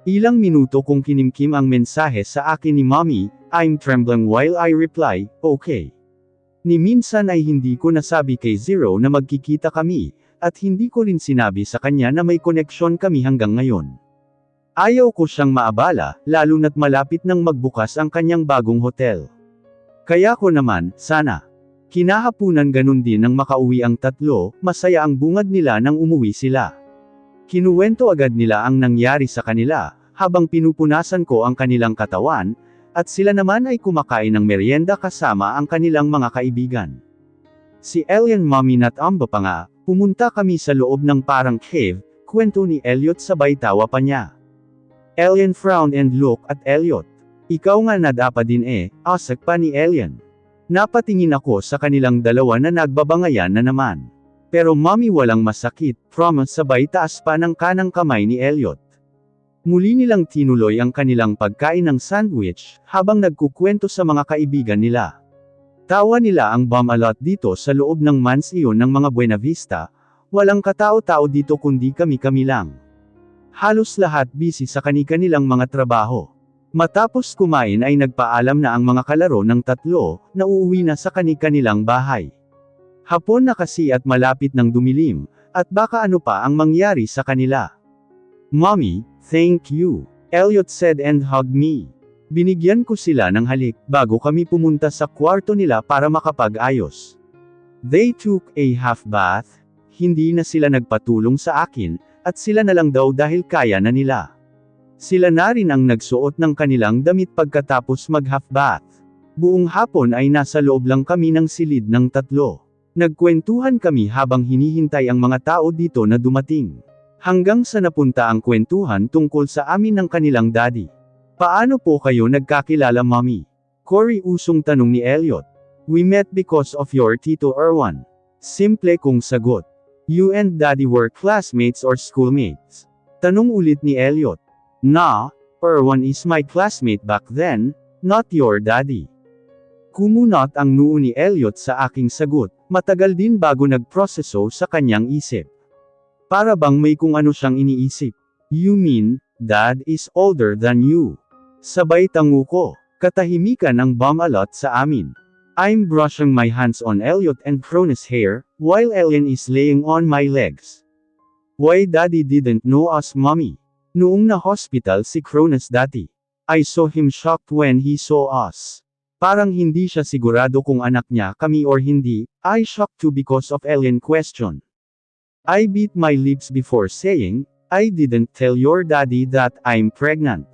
Ilang minuto kong kinimkim ang mensahe sa akin ni Mommy, I'm trembling while I reply, okay. Ni minsan ay hindi ko nasabi kay Zero na magkikita kami, at hindi ko rin sinabi sa kanya na may koneksyon kami hanggang ngayon. Ayaw ko siyang maabala, lalo na't malapit nang magbukas ang kanyang bagong hotel. Kaya ko naman, sana. Kinahapunan ganun din nang makauwi ang tatlo, masaya ang bungad nila nang umuwi sila. Kinuwento agad nila ang nangyari sa kanila, habang pinupunasan ko ang kanilang katawan, at sila naman ay kumakain ng merienda kasama ang kanilang mga kaibigan. Si Elian Mommy natamba pa nga, pumunta kami sa loob ng parang cave, kwento ni Elliot sabay tawa pa niya. Elian frowned and looked at Elliot. Ikaw nga nadapa din asak pa ni Elian. Napatingin ako sa kanilang dalawa na nagbabangayan na naman. Pero Mommy walang masakit, promise sabay taas pa ng kanang kamay ni Elliot. Muli nilang tinuloy ang kanilang pagkain ng sandwich, habang nagkukwento sa mga kaibigan nila. Tawa nila ang bomb-a-lot dito sa loob ng mansyon ng mga Buena Vista, walang katao-tao dito kundi kami-kami lang. Halos lahat busy sa kani-kanilang mga trabaho. Matapos kumain ay nagpaalam na ang mga kalaro ng tatlo, na uuwi na sa kani-kanilang bahay. Hapon na kasi at malapit ng dumilim, at baka ano pa ang mangyari sa kanila. Mommy, thank you, Elliot said and hugged me. Binigyan ko sila ng halik, bago kami pumunta sa kwarto nila para makapag-ayos. They took a half bath, hindi na sila nagpatulong sa akin, at sila na lang daw dahil kaya na nila. Sila na rin ang nagsuot ng kanilang damit pagkatapos mag-half bath. Buong hapon ay nasa loob lang kami ng silid ng tatlo. Nagkwentuhan kami habang hinihintay ang mga tao dito na dumating. Hanggang sa napunta ang kwentuhan tungkol sa amin ng kanilang daddy. Paano po kayo nagkakilala Mommy? Cory usong tanong ni Elliot. We met because of your Tito Erwan. Simple kong sagot. You and Daddy were classmates or schoolmates? Tanong ulit ni Elliot. Nah, Erwan is my classmate back then, not your daddy. Kumunot ang noo ni Elliot sa aking sagot, matagal din bago nagproseso sa kanyang isip. Para bang may kung ano siyang iniisip. You mean, Dad is older than you? Sabay tango ko. Katahimikan ang bomb-a-lot sa amin. I'm brushing my hands on Elliot and Cronus' hair, while Elian is laying on my legs. Why Daddy didn't know us Mommy? Noong na-hospital si Cronus dati. I saw him shocked when he saw us. Parang hindi siya sigurado kung anak niya kami or hindi, I shocked too because of Elian question. I bit my lips before saying, I didn't tell your daddy that I'm pregnant.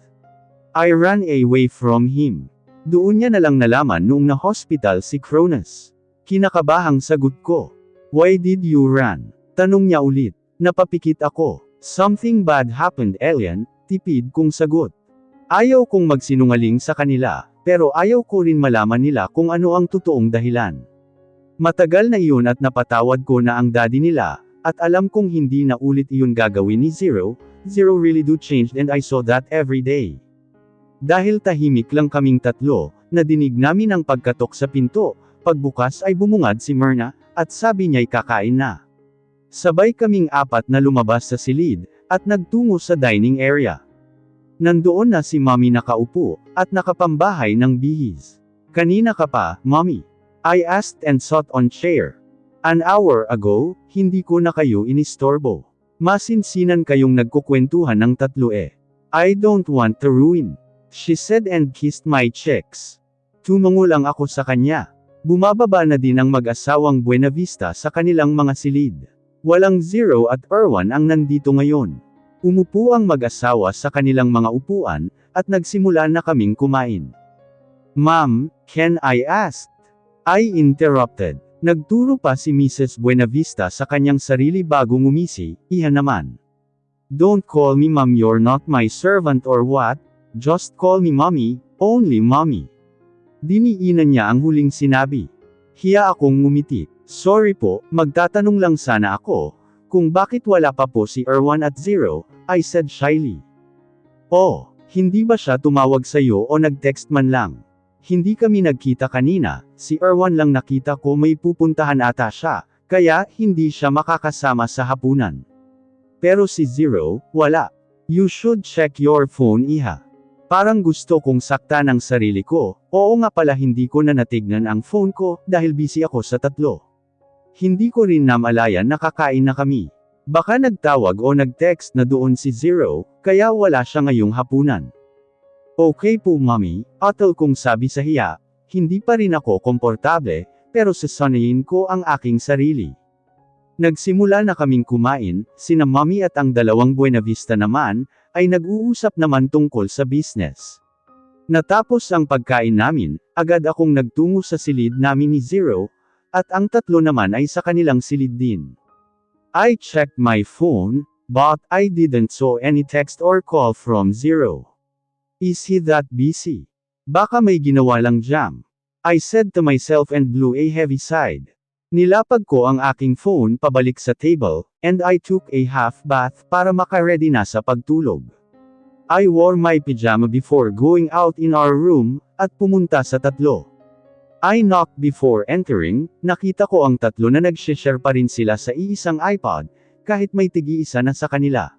I ran away from him. Doon niya na lang nalaman noong na-hospital si Cronus. Kinakabahang sagot ko. Why did you run? Tanong niya ulit. Napapikit ako. Something bad happened Elian, tipid kong sagot. Ayaw kong magsinungaling sa kanila, pero ayaw ko rin malaman nila kung ano ang totoong dahilan. Matagal na iyon at napatawad ko na ang daddy nila, at alam kong hindi na ulit iyon gagawin ni Zero really do changed and I saw that every day. Dahil tahimik lang kaming tatlo, nadinig namin ang pagkatok sa pinto, pagbukas ay bumungad si Myrna, at sabi niya'y kakain na. Sabay kaming apat na lumabas sa silid, at nagtungo sa dining area. Nandoon na si Mommy nakaupo, at nakapambahay ng bihis. Kanina ka pa, Mommy? I asked and sat on chair. An hour ago, hindi ko na kayo inistorbo. Masinsinan kayong nagkukwentuhan ng tatlo I don't want to ruin. She said and kissed my cheeks. Tumango lang ako sa kanya. Bumababa na din ang mag-asawang Buena Vista sa kanilang mga silid. Walang Zero at Erwan ang nandito ngayon. Umupo ang mag-asawa sa kanilang mga upuan, at nagsimula na kaming kumain. Ma'am, can I ask? I interrupted. Nagturo pa si Mrs. Buena Vista sa kanyang sarili bago ngumisi, iha naman. Don't call me ma'am, you're not my servant or what? Just call me Mommy, only Mommy. Diniinan niya ang huling sinabi. Hiya akong ngumiti. Sorry po, magtatanong lang sana ako, kung bakit wala pa po si Erwan at Zero, I said shyly. Oh, hindi ba siya tumawag sa'yo o nag-text man lang? Hindi kami nagkita kanina, si Erwan lang nakita ko may pupuntahan ata siya, kaya hindi siya makakasama sa hapunan. Pero si Zero, wala. You should check your phone, iha. Parang gusto kong saktan ang sarili ko. Oo nga pala, hindi ko na natignan ang phone ko dahil busy ako sa tatlo. Hindi ko rin namalayan na kakain na kami. Baka nagtawag o nag-text na doon si Zero, kaya wala siya ngayong hapunan. Okay po mommy, atal kong sabi sa hiya. Hindi pa rin ako komportable, pero sasanayin ko ang aking sarili. Nagsimula na kaming kumain, sina mommy at ang dalawang Buena Vista naman, ay nag-uusap naman tungkol sa business. Natapos ang pagkain namin, agad akong nagtungo sa silid namin ni Zero, at ang tatlo naman ay sa kanilang silid din. I checked my phone, but I didn't saw any text or call from Zero. Is he that busy? Baka may ginawa lang jam. I said to myself and blew a heavy sigh. Nilapag ko ang aking phone pabalik sa table, and I took a half bath para makaready na sa pagtulog. I wore my pajama before going out in our room, at pumunta sa tatlo. I knocked before entering, nakita ko ang tatlo na nag-share pa rin sila sa iisang iPod, kahit may tig-iisa na sa kanila.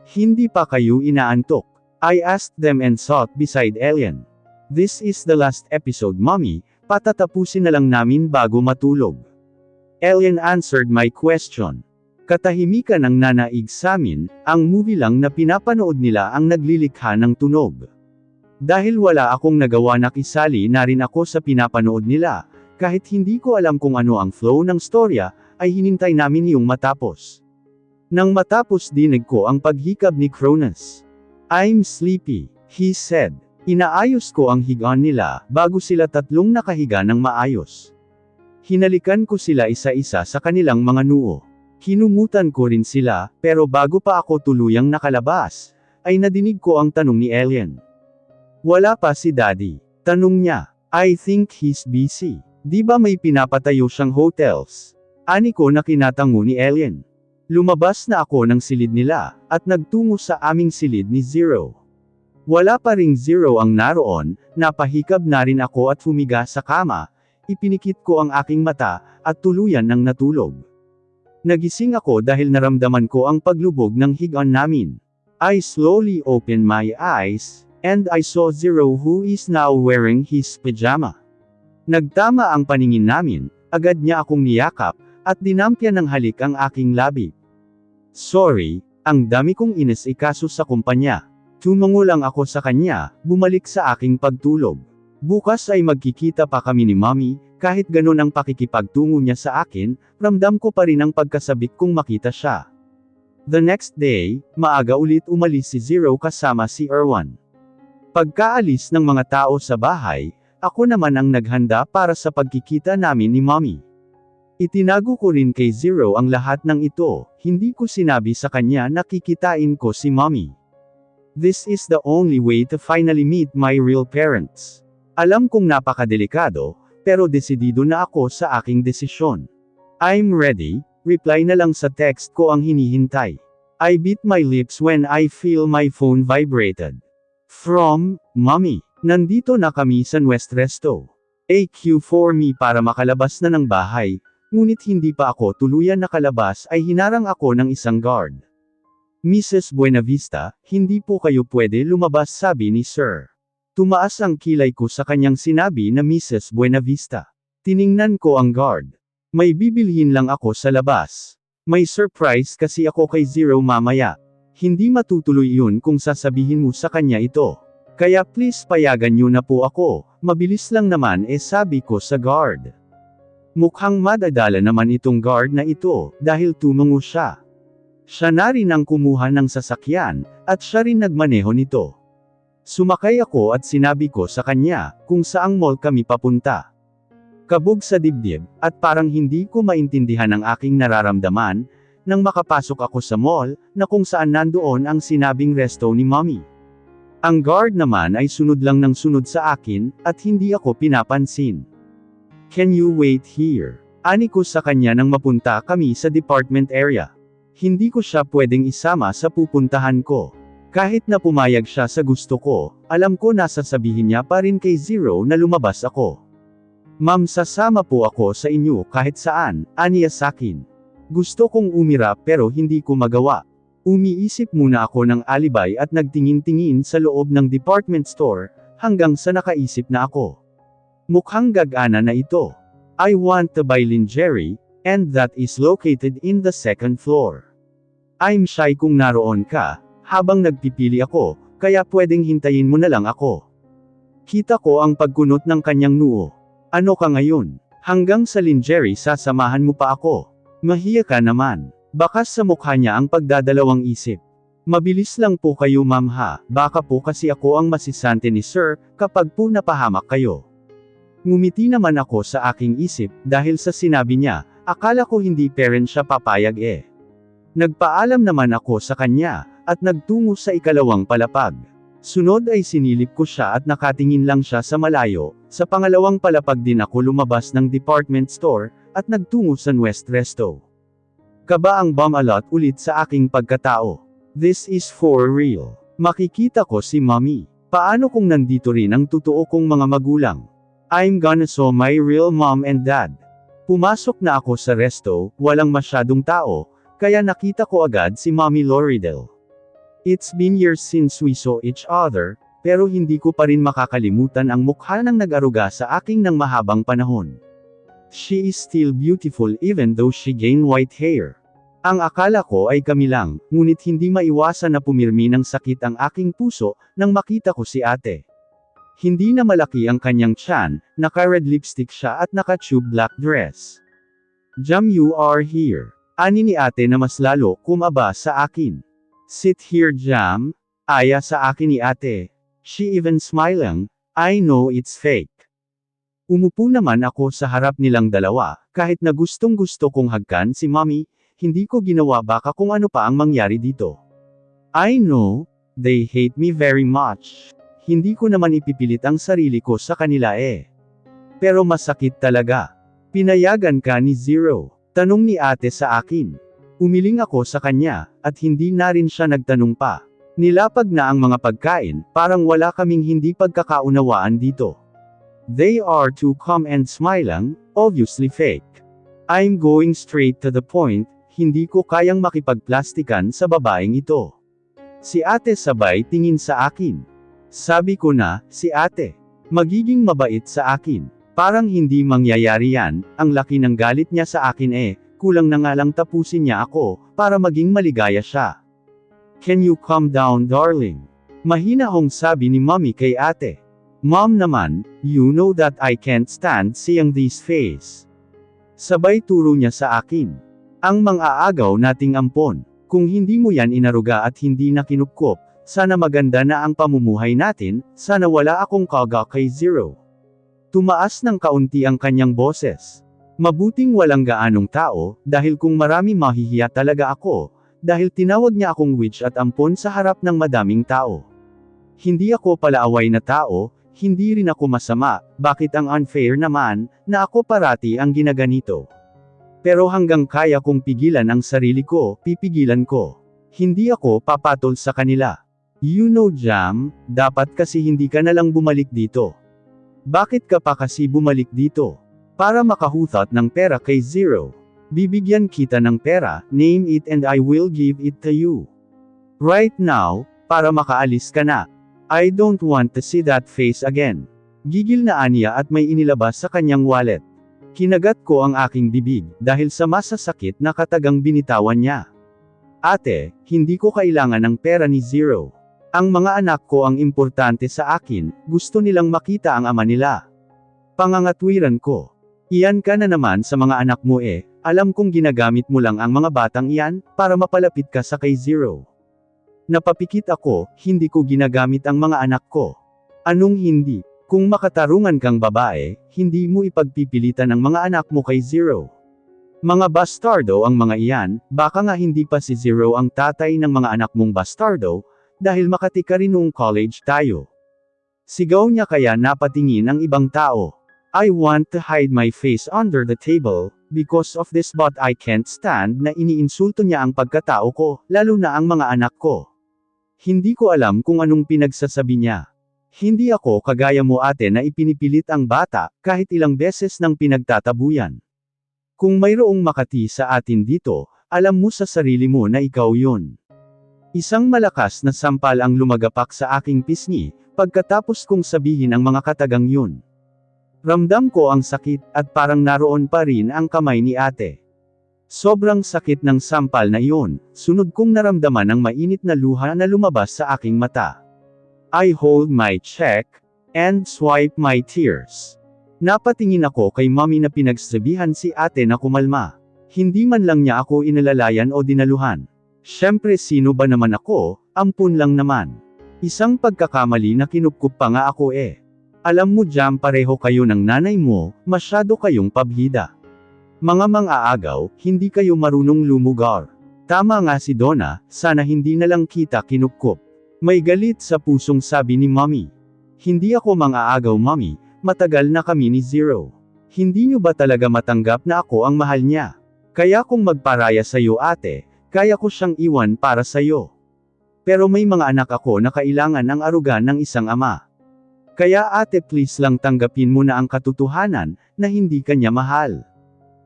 Hindi pa kayo inaantok? I asked them and sat beside Alien. This is the last episode mommy, patatapusin na lang namin bago matulog. Alien answered my question. Katahimikan ang nanaig samin, ang movie lang na pinapanood nila ang naglilikha ng tunog. Dahil wala akong nagawa, nakisali na rin ako sa pinapanood nila, kahit hindi ko alam kung ano ang flow ng storya, ay hinintay namin yung matapos. Nang matapos dinig ko ang paghikab ni Cronus. I'm sleepy, he said. Inaayos ko ang higaan nila, bago sila tatlong nakahiga ng maayos. Hinalikan ko sila isa-isa sa kanilang mga noo. Hinumutan ko rin sila, pero bago pa ako tuluyang nakalabas, ay nadinig ko ang tanong ni Alien. Wala pa si Daddy? Tanong niya. I think he's busy. Di ba may pinapatayo siyang hotels? Ani ko na kinatango ni Alien. Lumabas na ako ng silid nila, at nagtungo sa aming silid ni Zero. Wala pa ring Zero ang naroon, napahikab na rin ako at humiga sa kama, ipinikit ko ang aking mata, at tuluyan ng natulog. Nagising ako dahil naramdaman ko ang paglubog ng higaan namin. I slowly opened my eyes, and I saw Zero who is now wearing his pajama. Nagtama ang paningin namin, agad niya akong niyakap, at dinampyan ng halik ang aking labi. Sorry, ang dami kong inis-ikaso sa kumpanya. Tumango lang ako sa kanya, bumalik sa aking pagtulog. Bukas ay magkikita pa kami ni Mommy, kahit ganun ang pakikipagtungo niya sa akin, ramdam ko pa rin ang pagkasabik kung makita siya. The next day, maaga ulit umalis si Zero kasama si Erwan. Pagkaalis ng mga tao sa bahay, ako naman ang naghanda para sa pagkikita namin ni Mommy. Itinago ko rin kay Zero ang lahat ng ito, hindi ko sinabi sa kanya na kikitain ko si Mommy. This is the only way to finally meet my real parents. Alam kong napakadelikado, pero desidido na ako sa aking desisyon. I'm ready, reply na lang sa text ko ang hinihintay. I bit my lips when I feel my phone vibrated. From, Mommy. Nandito na kami sa West Resto. AQ for me para makalabas na ng bahay, ngunit hindi pa ako tuluyan nakalabas ay hinarang ako ng isang guard. Mrs. Buenavista, hindi po kayo pwede lumabas, sabi ni Sir. Tumaas ang kilay ko sa kanyang sinabi na Mrs. Buenavista. Tiningnan ko ang guard. May bibilhin lang ako sa labas. May surprise kasi ako kay Zero mamaya. Hindi matutuloy yun kung sasabihin mo sa kanya ito. Kaya please payagan niyo na po ako, mabilis lang naman sabi ko sa guard. Mukhang madadala naman itong guard na ito, dahil tumango siya. Siya na rin ang kumuha ng sasakyan, at siya rin nagmaneho nito. Sumakay ako at sinabi ko sa kanya, kung saang mall kami papunta. Kabog sa dibdib, at parang hindi ko maintindihan ang aking nararamdaman, nang makapasok ako sa mall, na kung saan nandoon ang sinabing resto ni Mommy. Ang guard naman ay sunod lang ng sunod sa akin, at hindi ako pinapansin. Can you wait here? Ani ko sa kanya nang mapunta kami sa department area. Hindi ko siya pwedeng isama sa pupuntahan ko. Kahit na pumayag siya sa gusto ko, alam ko na sasabihin niya pa rin kay Zero na lumabas ako. Ma'am, sasama po ako sa inyo kahit saan, aniya sakin. Gusto kong umirap pero hindi ko magawa. Umiisip muna ako ng alibay at nagtingin-tingin sa loob ng department store, hanggang sa nakaisip na ako. Mukhang gagana na ito. I want to buy lingerie, and that is located in the second floor. I'm shy kung naroon ka, habang nagpipili ako, kaya pwedeng hintayin mo na lang ako. Kita ko ang pagkunot ng kanyang noo. Ano ka ngayon? Hanggang sa lingerie sasamahan mo pa ako. Mahiya ka naman. Bakas sa mukha niya ang pagdadalawang isip. Mabilis lang po kayo ma'am ha, baka po kasi ako ang masisante ni sir, kapag po napahamak kayo. Ngumiti naman ako sa aking isip, dahil sa sinabi niya, akala ko hindi parent siya papayag eh. Nagpaalam naman ako sa kanya, at nagtungo sa ikalawang palapag. Sunod ay sinilip ko siya at nakatingin lang siya sa malayo. Sa pangalawang palapag din ako lumabas ng department store, at nagtungo sa West Resto. Kaba ang bumalot ulit sa aking pagkatao. This is for real. Makikita ko si mommy. Paano kung nandito rin ang totoo kong mga magulang? I'm gonna show my real mom and dad. Pumasok na ako sa resto, walang masyadong tao, kaya nakita ko agad si Mommy Loridel. It's been years since we saw each other, pero hindi ko pa rin makakalimutan ang mukha ng nag-aruga sa aking ng mahabang panahon. She is still beautiful even though she gained white hair. Ang akala ko ay kami lang, ngunit hindi maiwasan na pumirmi ng sakit ang aking puso, nang makita ko si ate. Hindi na malaki ang kanyang tiyan, naka-red lipstick siya at naka-tube black dress. Jam, you are here. Ani ni ate na mas lalo kumaba sa akin. Sit here Jam, aya sa akin ni ate. She even smiling, I know it's fake. Umupo naman ako sa harap nilang dalawa, kahit na gustong-gusto kong hagkan si mommy, hindi ko ginawa baka kung ano pa ang mangyari dito. I know, they hate me very much. Hindi ko naman ipipilit ang sarili ko sa kanila eh. Pero masakit talaga. Pinayagan ka ni Zero? Tanong ni ate sa akin. Umiling ako sa kanya, at hindi na rin siya nagtanong pa. Nilapag na ang mga pagkain, parang wala kaming hindi pagkakaunawaan dito. They are too calm and smiling, obviously fake. I'm going straight to the point, hindi ko kayang makipagplastikan sa babaeng ito. Si ate sabay tingin sa akin. Sabi ko na, si ate, magiging mabait sa akin. Parang hindi mangyayari yan, ang laki ng galit niya sa akin eh, kulang na nga lang tapusin niya ako, para maging maligaya siya. Can you calm down darling? Mahina hong sabi ni mommy kay ate. Mom naman, you know that I can't stand seeing this face. Sabay turo niya sa akin. Ang mang-aagaw nating ampon. Kung hindi mo yan inaruga at hindi na kinupkop, sana maganda na ang pamumuhay natin, sana wala akong kaga kay Zero. Tumaas ng kaunti ang kanyang boses. Mabuting walang gaanong tao, dahil kung marami mahihiya talaga ako, dahil tinawag niya akong witch at ampon sa harap ng madaming tao. Hindi ako palaaway na tao, hindi rin ako masama, bakit ang unfair naman, na ako parati ang ginaganito. Pero hanggang kaya kong pigilan ang sarili ko, pipigilan ko. Hindi ako papatol sa kanila. You know Jam, dapat kasi hindi ka na lang bumalik dito. Bakit ka pa kasi bumalik dito? Para makahutat ng pera kay Zero. Bibigyan kita ng pera, name it and I will give it to you. Right now, para makaalis ka na. I don't want to see that face again. Gigil na aniya at may inilabas sa kanyang wallet. Kinagat ko ang aking bibig, dahil sa masasakit na katagang binitawan niya. Ate, hindi ko kailangan ng pera ni Zero. Ang mga anak ko ang importante sa akin, gusto nilang makita ang ama nila. Pangangatwiran ko. Iyan ka na naman sa mga anak mo eh, alam kong ginagamit mo lang ang mga batang iyan, para mapalapit ka sa kay Zero. Napapikit ako, hindi ko ginagamit ang mga anak ko. Anong hindi? Kung makatarungan kang babae, hindi mo ipagpipilitan ang mga anak mo kay Zero. Mga bastardo ang mga iyan, baka nga hindi pa si Zero ang tatay ng mga anak mong bastardo, dahil Makati ka rin noong college tayo. Sigaw niya kaya napatingin ang ibang tao. I want to hide my face under the table, because of this but I can't stand na iniinsulto niya ang pagkatao ko, lalo na ang mga anak ko. Hindi ko alam kung anong pinagsasabi niya. Hindi ako kagaya mo ate na ipinipilit ang bata, kahit ilang beses nang pinagtatabuyan. Kung mayroong Makati sa atin dito, alam mo sa sarili mo na ikaw yun. Isang malakas na sampal ang lumagapak sa aking pisngi, pagkatapos kong sabihin ang mga katagang yun. Ramdam ko ang sakit, at parang naroon pa rin ang kamay ni ate. Sobrang sakit ng sampal na iyon, sunod kong naramdaman ang mainit na luha na lumabas sa aking mata. I hold my cheek, and swipe my tears. Napatingin ako kay mommy na pinagsabihan si ate na kumalma. Hindi man lang niya ako inalalayan o dinaluhan. Siyempre sino ba naman ako, ampun lang naman. Isang pagkakamali na kinupkup pa nga ako eh. Alam mo Jam, pareho kayo ng nanay mo, masyado kayong pabhida. Mga mang-aagaw, hindi kayo marunong lumugar. Tama nga si Donna, sana hindi na lang kita kinupkup. May galit sa pusong sabi ni mommy. Hindi ako mang-aagaw mommy, matagal na kami ni Zero. Hindi nyo ba talaga matanggap na ako ang mahal niya? Kaya kung magparaya sa'yo ate, kaya ko siyang iwan para sa'yo. Pero may mga anak ako na kailangan ang arugan ng isang ama. Kaya ate please lang tanggapin mo na ang katotohanan, na hindi kanya mahal.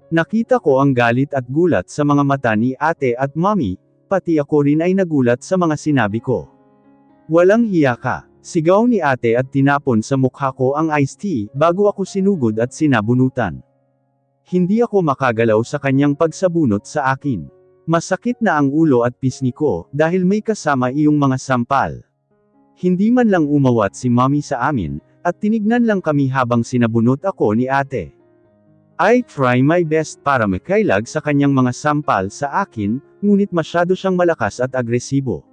Nakita ko ang galit at gulat sa mga mata ni ate at mommy, pati ako rin ay nagulat sa mga sinabi ko. Walang hiya ka, sigaw ni ate at tinapon sa mukha ko ang iced tea, bago ako sinugod at sinabunutan. Hindi ako makagalaw sa kanyang pagsabunot sa akin. Masakit na ang ulo at pisngi ko, dahil may kasama iyong mga sampal. Hindi man lang umawat si mommy sa amin, at tinignan lang kami habang sinabunot ako ni ate. I try my best para makailag sa kanyang mga sampal sa akin, ngunit masyado siyang malakas at agresibo.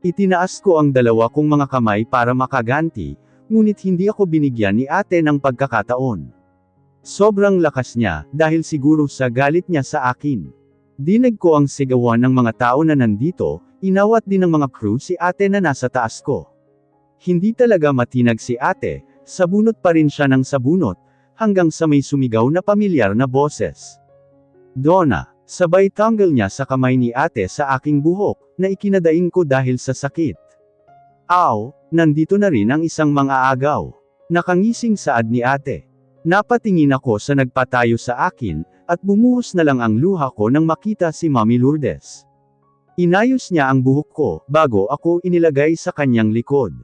Itinaas ko ang dalawa kong mga kamay para makaganti, ngunit hindi ako binigyan ni ate ng pagkakataon. Sobrang lakas niya, dahil siguro sa galit niya sa akin. Dinig ko ang sigawan ng mga tao na nandito, inawat din ng mga crew si ate na nasa taas ko. Hindi talaga matinag si ate, sabunot pa rin siya ng sabunot, hanggang sa may sumigaw na pamilyar na boses. Donna, sabay tanggal niya sa kamay ni ate sa aking buhok, na ikinadaing ko dahil sa sakit. Aw, nandito na rin ang isang mang-aagaw. Nakangising saad ni ate. Napatingin ako sa nagpatayo sa akin, at bumuhos na lang ang luha ko nang makita si Mami Lourdes. Inayos niya ang buhok ko, bago ako inilagay sa kanyang likod.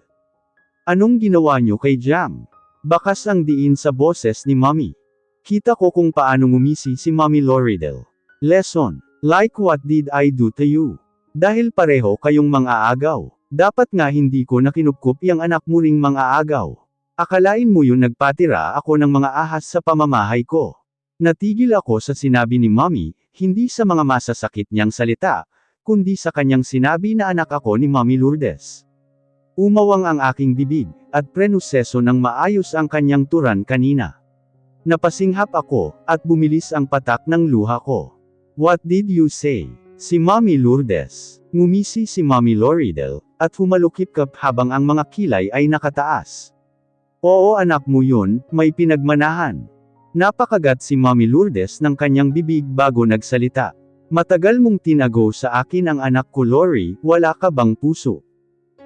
Anong ginawa niyo kay Jam? Bakas ang diin sa boses ni Mami. Kita ko kung paano ngumisi si Mami Loridel. Lesson. Like what did I do to you? Dahil pareho kayong mang-aagaw. Dapat nga hindi ko nakinupkup yang anak mo ring mang-aagaw. Akalain mo yun nagpatira ako ng mga ahas sa pamamahay ko. Natigil ako sa sinabi ni Mommy, hindi sa mga masasakit niyang salita, kundi sa kanyang sinabi na anak ako ni Mommy Lourdes. Umawang ang aking bibig, at prenuseso ng maayos ang kanyang turan kanina. Napasinghap ako, at bumilis ang patak ng luha ko. What did you say? Si Mommy Lourdes. Ngumisi si Mommy Loridel, at humalukip-kap habang ang mga kilay ay nakataas. Oo anak mo yun, may pinagmanahan. Napakagat si Mommy Lourdes ng kanyang bibig bago nagsalita. Matagal mong tinago sa akin ang anak ko Lori, wala ka bang puso?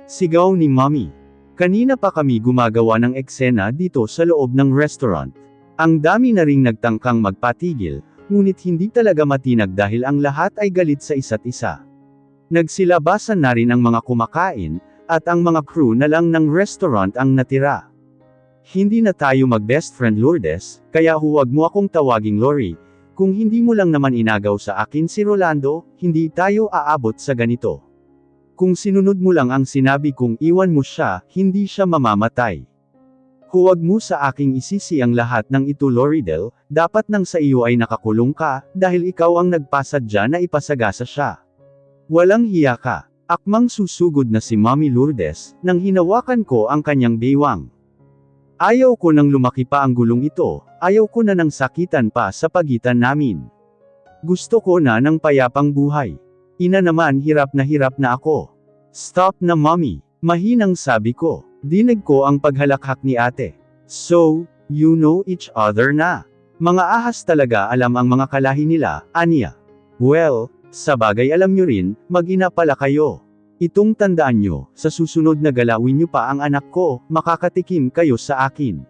Sigaw ni Mommy. Kanina pa kami gumagawa ng eksena dito sa loob ng restaurant. Ang dami na ring nagtangkang magpatigil, ngunit hindi talaga matinag dahil ang lahat ay galit sa isa't isa. Nagsilabasan na rin ang mga kumakain, at ang mga crew na lang ng restaurant ang natira. Hindi na tayo mag-best friend Lourdes, kaya huwag mo akong tawaging Lori. Kung hindi mo lang naman inagaw sa akin si Rolando, hindi tayo aabot sa ganito. Kung sinunod mo lang ang sinabi kong iwan mo siya, hindi siya mamamatay. Huwag mo sa aking isisi ang lahat ng ito Loridel, dapat nang sa iyo ay nakakulong ka, dahil ikaw ang nagpasadya na ipasagasa siya. Walang hiya ka. Akmang susugod na si Mommy Lourdes, nang hinawakan ko ang kanyang baywang. Ayaw ko nang lumaki pa ang gulong ito, ayaw ko na nang sakitan pa sa pagitan namin. Gusto ko na ng payapang buhay. Ina naman hirap na ako. Stop na mommy, mahinang sabi ko. Dinig ko ang paghalakhak ni ate. So, you know each other na. Mga ahas talaga alam ang mga kalahi nila, aniya. Well, sa bagay alam nyo rin, mag-ina pala kayo. Itong tandaan nyo, sa susunod na galawin nyo pa ang anak ko, makakatikim kayo sa akin.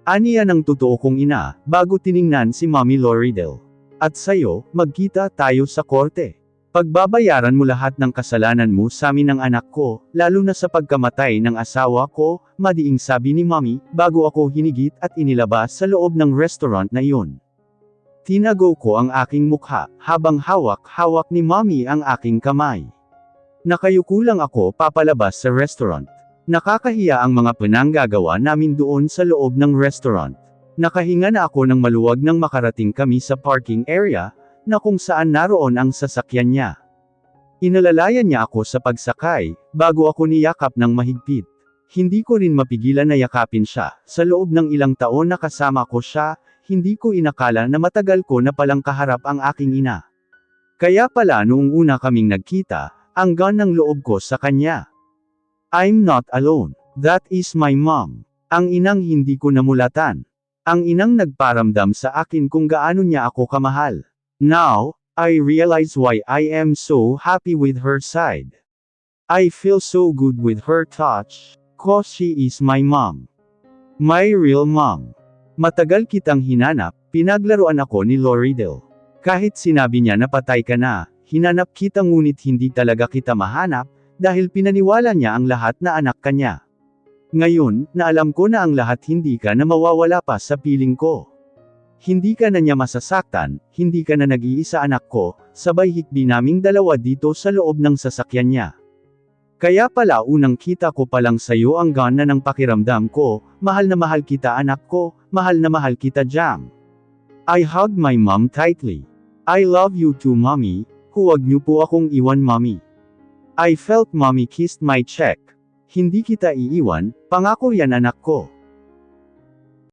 Aniya ng totoo kong ina, bago tiningnan si Mommy Loridel. At sayo, magkita tayo sa korte. Pagbabayaran mo lahat ng kasalanan mo sa amin ng anak ko, lalo na sa pagkamatay ng asawa ko, madiing sabi ni Mommy, bago ako hinigit at inilabas sa loob ng restaurant na iyon. Tinago ko ang aking mukha, habang hawak-hawak ni Mommy ang aking kamay. Nakayuko lang ako papalabas sa restaurant. Nakakahiya ang mga pinanggagawa namin doon sa loob ng restaurant. Nakahinga na ako ng maluwag nang makarating kami sa parking area, na kung saan naroon ang sasakyan niya. Inalalayan niya ako sa pagsakay, bago ako niyakap ng mahigpit. Hindi ko rin mapigilan na yakapin siya. Sa loob ng ilang taon na kasama ko siya, hindi ko inakala na matagal ko na palang kaharap ang aking ina. Kaya pala noong una kaming nagkita, ang gaan ng loob ko sa kanya. I'm not alone. That is my mom. Ang inang hindi ko namulatan. Ang inang nagparamdam sa akin kung gaano niya ako kamahal. Now, I realize why I am so happy with her side. I feel so good with her touch, 'cause she is my mom. My real mom. Matagal kitang hinanap, pinaglaruan ako ni Loridel. Kahit sinabi niya na patay ka na, hinanap kita ngunit hindi talaga kita mahanap, dahil pinaniwala niya ang lahat na anak ka niya. Ngayon, na alam ko na ang lahat hindi ka na mawawala pa sa piling ko. Hindi ka na niya masasaktan, hindi ka na nag-iisa anak ko, sabay hikbi naming dalawa dito sa loob ng sasakyan niya. Kaya pala unang kita ko palang sayo ang gaan na ng pakiramdam ko, mahal na mahal kita anak ko, mahal na mahal kita Jam. I hugged my mom tightly. I love you too mommy, huwag niyo po akong iwan mommy. I felt mommy kissed my cheek. Hindi kita iiwan, pangako yan anak ko.